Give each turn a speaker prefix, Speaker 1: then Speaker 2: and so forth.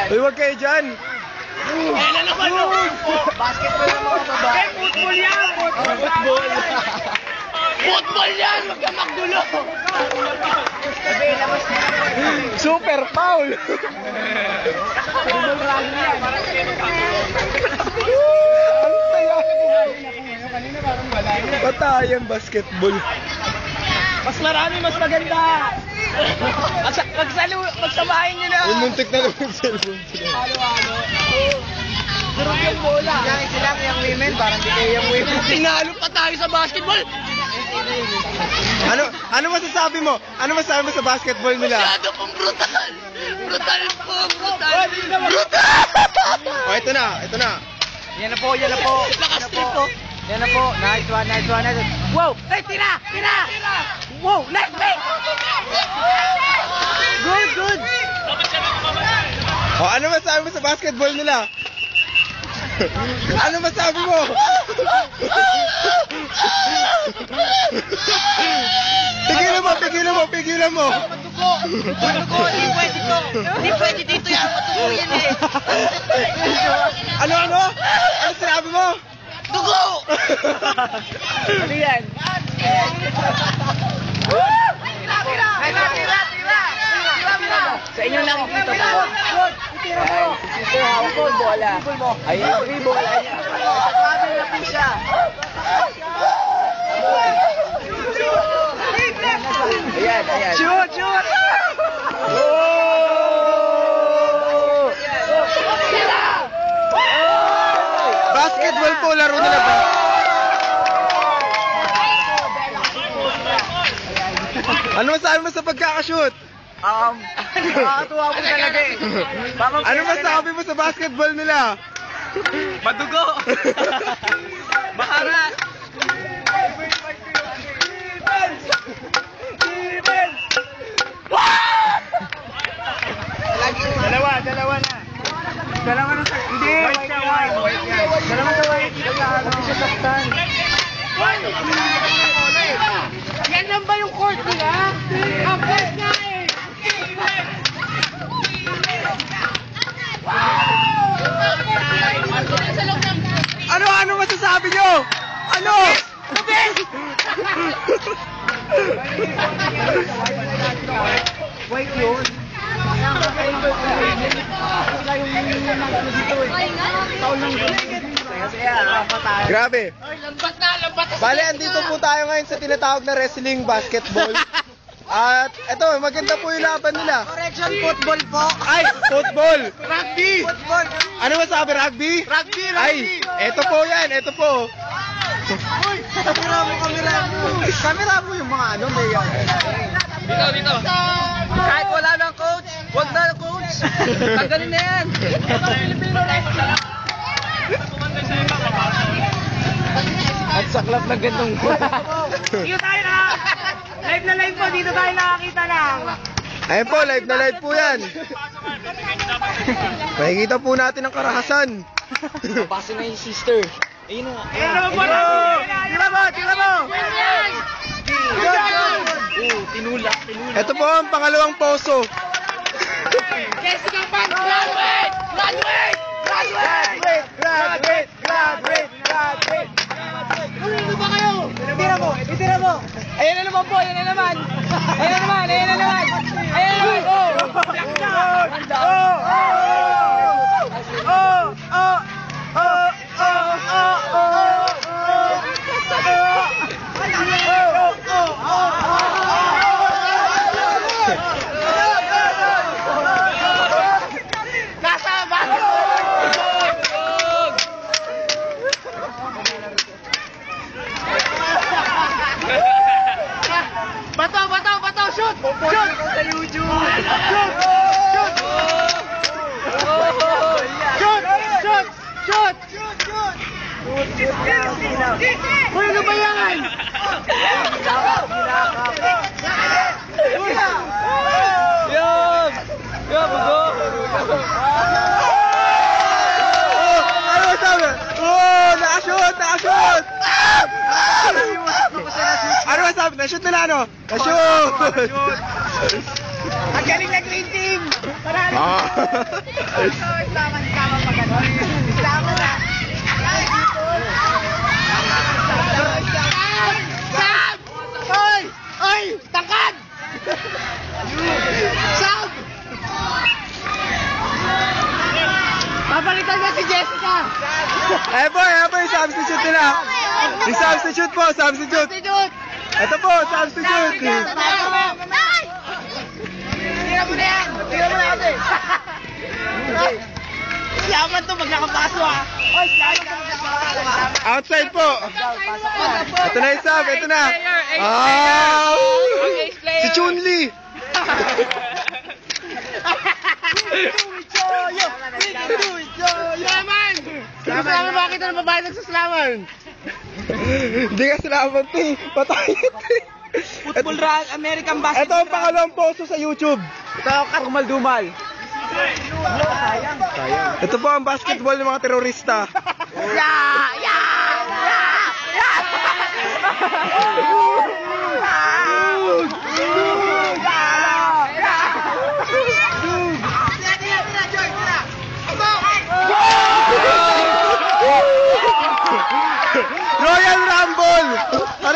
Speaker 1: Uy, huwag kayo dyan.
Speaker 2: Ayan na naman, no?
Speaker 3: Basketball ng mga babae.
Speaker 2: Football yan!
Speaker 1: Football.
Speaker 2: Football yan! Huwag ka magdulo!
Speaker 3: Sabi, labas na.
Speaker 1: Super foul.
Speaker 3: Football rugby yan.
Speaker 1: Patayan basketball.
Speaker 2: Mas marami, mas maganda! Magsamahin nyo na!
Speaker 1: Yung muntik na lang yung cellphone sila.
Speaker 3: Halo-halo. Durog yung bola. Yan sila yung women, parang di kayo yung women.
Speaker 2: Tinalo pa tayo sa basketball!
Speaker 1: Ano masasabi mo? Ano masasabi mo sa basketball nila?
Speaker 2: Masyado pong brutal! Brutal po! Brutal! Brutal!
Speaker 1: Oh, ito na.
Speaker 3: Yan na po, yan na po.
Speaker 2: Lakas nito!
Speaker 3: Yan na po. Nice one, nice one, nice one. Wow! Ay, tira! Tira! Wow! Nice play! Good, good!
Speaker 1: Oh, ano masasabi mo sa basketball nila? Ano masabi mo? Pigilan mo.
Speaker 3: Matuko! Matuko! Hindi pwede to! Hindi pwede dito yan! Matuko yan eh!
Speaker 1: Ano? Ano sinabi mo?
Speaker 2: Dugo!
Speaker 3: Ano yan? Sa inyo lang dito to. Ay, si sister hawak ko, bola. Ay, free bola niya. Sabi na po siya. Ayan, ayan. Shoot!
Speaker 1: Basketball po, laro nila ba? Ano masabi mo sa pagkakashoot?
Speaker 3: Nakakatuwa po talaga eh.
Speaker 1: Ano masabi mo sa basketball nila?
Speaker 2: Madugo! Maharas! Dalawa na.
Speaker 3: Dalawa na sir. Hindi, white yan. Dalawa na white. Kasi siya saktan.
Speaker 2: Yan lang ba yung court nila? Ang court nga eh!
Speaker 1: Ano masasabi nyo? Ano?
Speaker 3: White yun.
Speaker 1: Grabe.
Speaker 2: Lambat na!
Speaker 1: Bale, andito po tayo ngayon sa tinatawag na wrestling basketball. At eto, maganda po yung laban nila.
Speaker 3: Correction, football po.
Speaker 1: Ay, football!
Speaker 2: Rugby!
Speaker 3: Football.
Speaker 1: Ano masabi, rugby?
Speaker 2: Rugby!
Speaker 1: Ay, eto po yan, eto po.
Speaker 3: Kamera mo yung mga ano, may
Speaker 2: Dito!
Speaker 3: kahit wala ng coach, wag na coach. Tanggalin na yan.
Speaker 1: At saklap na gandong
Speaker 2: Dito tayo na! Live na live po! Dito tayo nakakita lang!
Speaker 1: Ayun po, live na live po yan. Makikita po natin ang karahasan.
Speaker 3: Base na yung sister. Ayun o.
Speaker 2: Ayan naman po!
Speaker 3: Tira mo!
Speaker 2: Tinulak!
Speaker 1: Ito po ang pangalawang poso.
Speaker 2: Jessica Pan! Graduate! Ano ba kayo?
Speaker 3: Itira mo! Ayan na naman po, ayan na naman!
Speaker 2: Bato! Shoot!
Speaker 3: Sa YouTube!
Speaker 2: Shoot! Uy, ano ba yan?
Speaker 1: Ano sabi? Nakashoot! Ano masabi? Na-shoot nila ano? Na-shoot!
Speaker 2: Ang galing na green team!
Speaker 1: Ah.
Speaker 3: Islaman pa gano'n. Islaman na. Sam! Oy! Oy! Takad! Sam! Papalitan niya si Jessica!
Speaker 1: Ebo yung substitute nila. Yung substitute po, substitute. Ito po, substitute.
Speaker 3: Tira mo na yan! Tira mo na kasi! Yaman to, pag nakapaso ah! Oy, slaman ka na!
Speaker 1: Outside po. Ito na yung sub, ito na. Si Chun-Li.
Speaker 3: Slaman! Slaman, bakit na babae nagsaslaman?
Speaker 1: Hindi ka salamat eh. Patay ito eh.
Speaker 3: Football run, American basketball.
Speaker 1: Ito ang pangalawang poso sa YouTube.
Speaker 3: Ito, karumal-dumal.
Speaker 1: Ito po ang basketball ng mga terorista. Royal Rumble!